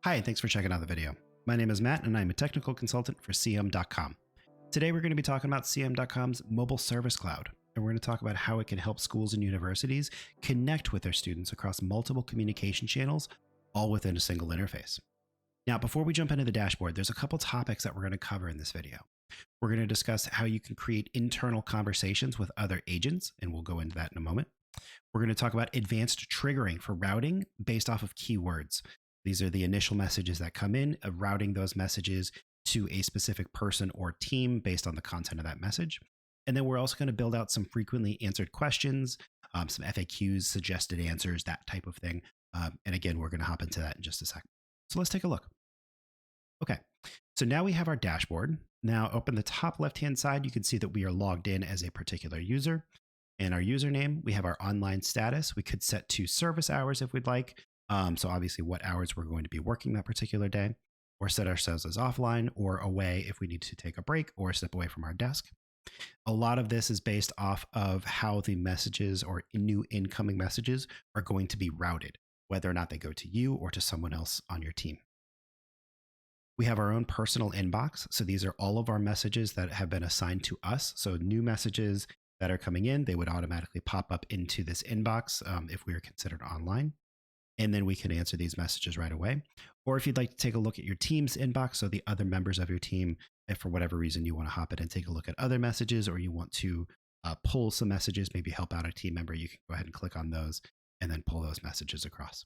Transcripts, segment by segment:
Hi, thanks for checking out the video. My name is Matt and I'm a technical consultant for CM.com. Today we're going to be talking about CM.com's mobile service cloud, and we're going to talk about how it can help schools and universities connect with their students across multiple communication channels, all within a single interface. Now, before we jump into the dashboard, there's a couple topics that we're going to cover in this video. We're going to discuss how you can create internal conversations with other agents, and we'll go into that in a moment. We're going to talk about advanced triggering for routing based off of keywords. These are the initial messages that come in, routing those messages to a specific person or team based on the content of that message. And then we're also going to build out some frequently answered questions, some FAQs, suggested answers, that type of thing. And again, we're going to hop into that in just a second. So let's take a look. Okay, so now we have our dashboard. Now up in the top left-hand side, you can see that we are logged in as a particular user. And our username, we have our online status. We could set to service hours if we'd like. So obviously what hours we're going to be working that particular day, or set ourselves as offline or away if we need to take a break or step away from our desk. A lot of this is based off of how the messages or new incoming messages are going to be routed, whether or not they go to you or to someone else on your team. We have our own personal inbox. So these are all of our messages that have been assigned to us. So new messages that are coming in, they would automatically pop up into this inbox if we are considered online. And then we can answer these messages right away. Or if you'd like to take a look at your team's inbox, so the other members of your team, if for whatever reason you want to hop in and take a look at other messages, or you want to pull some messages, maybe help out a team member, you can go ahead and click on those and then pull those messages across.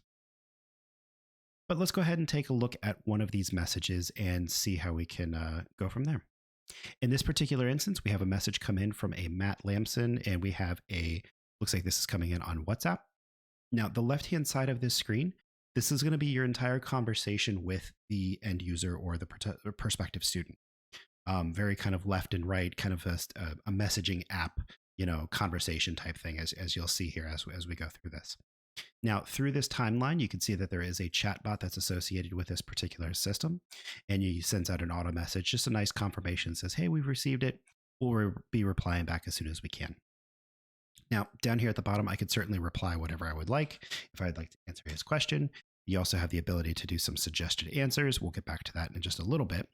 But let's go ahead and take a look at one of these messages and see how we can go from there. In this particular instance, we have a message come in from a Matt Lamson, and we have looks like this is coming in on WhatsApp. Now, the left-hand side of this screen, this is going to be your entire conversation with the end user or the prospective student. Very kind of left and right, kind of a messaging app, conversation type thing, as you'll see here as we go through this. Now, through this timeline, you can see that there is a chatbot that's associated with this particular system, and you sends out an auto message, just a nice confirmation that says, hey, we've received it. We'll be replying back as soon as we can. Now, down here at the bottom, I could certainly reply whatever I would like. If I'd like to answer his question, you also have the ability to do some suggested answers. We'll get back to that in just a little bit.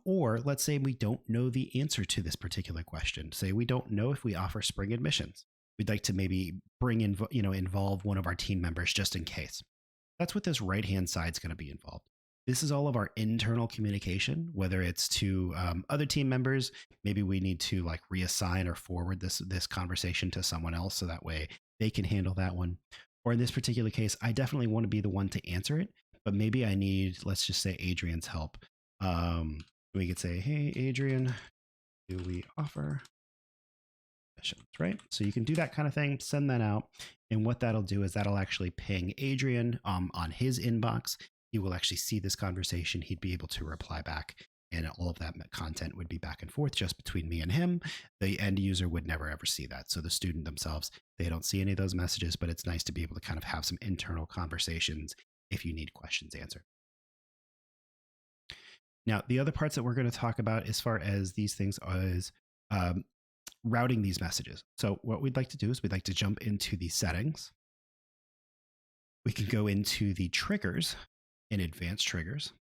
Or let's say we don't know the answer to this particular question. Say we don't know if we offer spring admissions. We'd like to maybe involve one of our team members just in case. That's what this right-hand side is going to be involved. This is all of our internal communication, whether it's to other team members. Maybe we need to reassign or forward this conversation to someone else so that way they can handle that one. Or in this particular case, I definitely want to be the one to answer it, but maybe I need, let's just say, Adrian's help. We could say, hey, Adrian, do we offer sessions, right? So you can do that kind of thing, send that out. And what that'll do is that'll actually ping Adrian on his inbox. He will actually see this conversation. He'd be able to reply back, and all of that content would be back and forth just between me and him. The end user would never ever see that. So the student themselves, they don't see any of those messages, but it's nice to be able to kind of have some internal conversations if you need questions answered. Now, the other parts that we're going to talk about as far as these things is routing these messages. So what we'd like to do is we'd like to jump into the settings. We can go into the triggers and advanced triggers.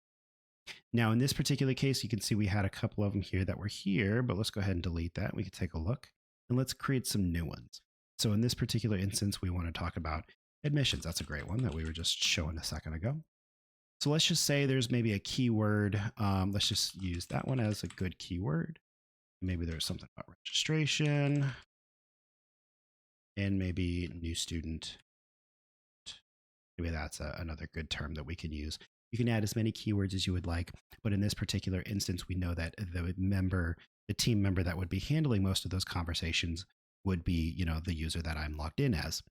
Now, in this particular case, you can see we had a couple of them here that were here, but let's go ahead and delete that. We can take a look and let's create some new ones. So in this particular instance, we want to talk about admissions. That's a great one that we were just showing a second ago. So let's just say there's maybe a keyword. Let's just use that one as a good keyword. Maybe there's something about registration and maybe new student. Maybe that's another good term that we can use. You can add as many keywords as you would like, but in this particular instance, we know that the team member that would be handling most of those conversations would be, the user that I'm logged in as.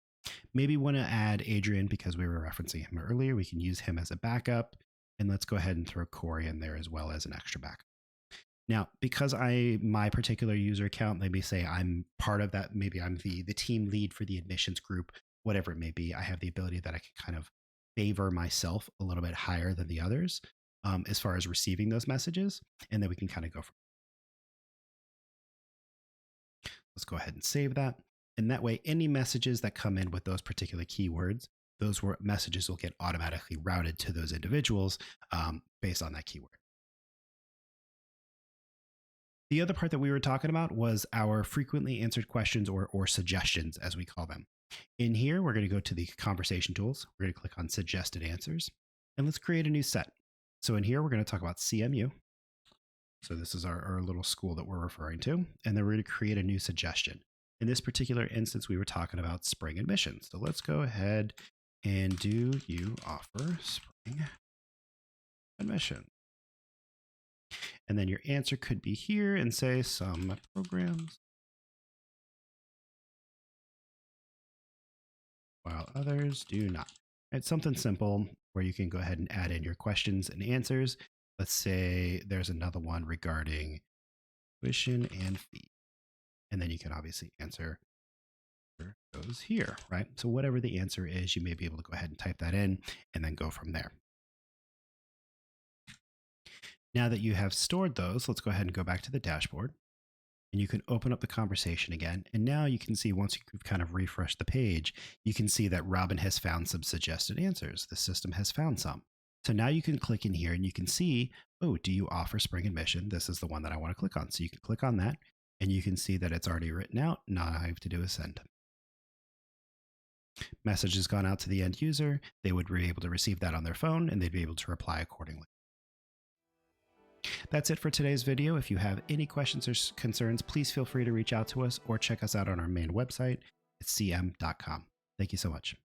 Maybe want to add Adrian because we were referencing him earlier. We can use him as a backup, and let's go ahead and throw Corey in there as well as an extra backup. Now, because my particular user account, maybe say I'm part of that, maybe I'm the team lead for the admissions group, whatever it may be, I have the ability that I can kind of favor myself a little bit higher than the others as far as receiving those messages. And then we can kind of go from. Let's go ahead and save that. And that way, any messages that come in with those particular keywords, those messages will get automatically routed to those individuals based on that keyword. The other part that we were talking about was our frequently answered questions or suggestions, as we call them. In here, we're going to go to the conversation tools. We're going to click on suggested answers, and let's create a new set. So in here, we're going to talk about CMU. So this is our little school that we're referring to. And then we're going to create a new suggestion. In this particular instance, we were talking about spring admissions. So let's go ahead and do you offer spring admission? And then your answer could be here and say some programs, while others do not. It's something simple where you can go ahead and add in your questions and answers. Let's say there's another one regarding tuition and fee. And then you can obviously answer those here, right? So whatever the answer is, you may be able to go ahead and type that in and then go from there. Now that you have stored those, let's go ahead and go back to the dashboard. And you can open up the conversation again. And now you can see, once you've kind of refreshed the page, you can see that Robin has found some suggested answers. The system has found some. So now you can click in here and you can see, oh, do you offer spring admission? This is the one that I want to click on. So you can click on that and you can see that it's already written out. Now all I have to do is send. Message has gone out to the end user. They would be able to receive that on their phone and they'd be able to reply accordingly. That's it for today's video. If you have any questions or concerns, please feel free to reach out to us or check us out on our main website at CM.com. Thank you so much.